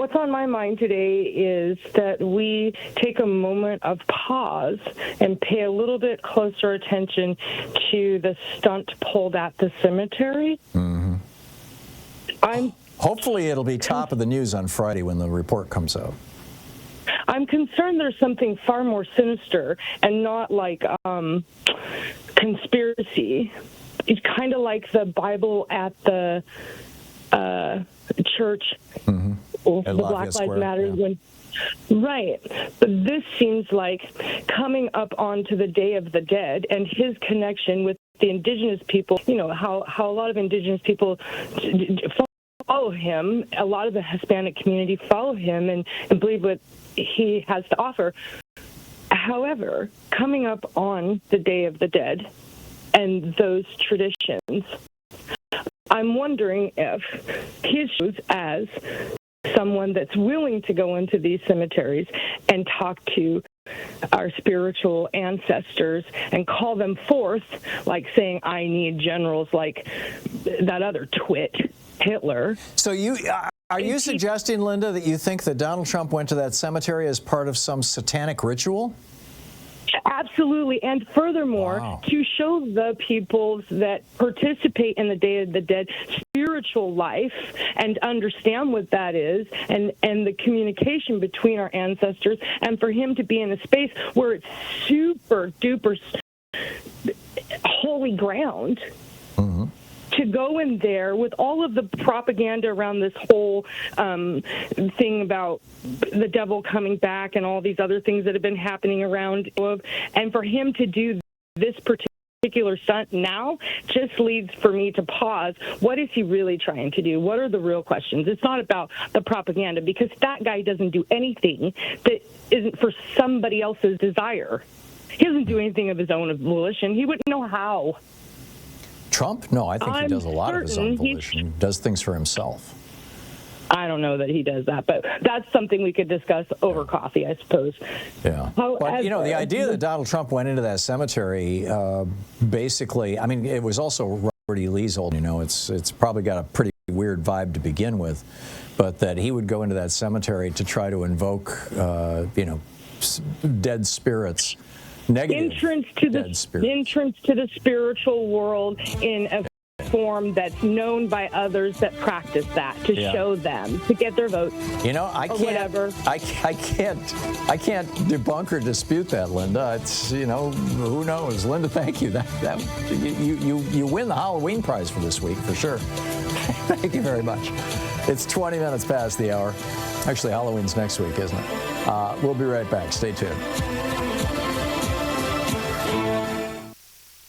What's on my mind today is that we take a moment of pause and pay a little bit closer attention to the stunt pulled at the cemetery. Mm-hmm. Hopefully it'll be top of the news on Friday when the report comes out. I'm concerned there's something far more sinister and not like conspiracy. It's kind of like the Bible at the church, mm-hmm. the Black Lives Matter. Yeah. Right. But this seems like coming up onto the Day of the Dead and his connection with the indigenous people, you know, how a lot of indigenous people follow him. A lot of the Hispanic community follow him and believe what he has to offer. However, coming up on the Day of the Dead and those traditions, I'm wondering if he shows as someone that's willing to go into these cemeteries and talk to our spiritual ancestors and call them forth, like saying, I need generals like that other twit, Hitler. So are you suggesting, Linda, that you think that Donald Trump went to that cemetery as part of some satanic ritual? Absolutely. And furthermore, to show the peoples that participate in the Day of the Dead spiritual life and understand what that is and the communication between our ancestors, and for him to be in a space where it's super duper holy ground. Mm-hmm. To go in there with all of the propaganda around this whole thing about the devil coming back and all these other things that have been happening around, and for him to do this particular stunt now just leads for me to pause. What is he really trying to do? What are the real questions? It's not about the propaganda, because that guy doesn't do anything that isn't for somebody else's desire. He doesn't do anything of his own volition. He wouldn't know how. Trump? No, I think he does a lot of his own volition. He does things for himself. I don't know that he does that, but that's something we could discuss over coffee, I suppose. Yeah. But, you know, the idea that Donald Trump went into that cemetery, basically, I mean, it was also Robert E. Lee's old, you know, it's probably got a pretty weird vibe to begin with, but that he would go into that cemetery to try to invoke, you know, dead spirits. Entrance to the spiritual world in a form that's known by others that practice that, to show them, to get their votes. You know, I can't debunk or dispute that, Linda. It's, you know, who knows? Linda, thank you. You win the Halloween prize for this week for sure. Thank you very much. It's 20 minutes past the hour. Actually, Halloween's next week, isn't it? We'll be right back. Stay tuned.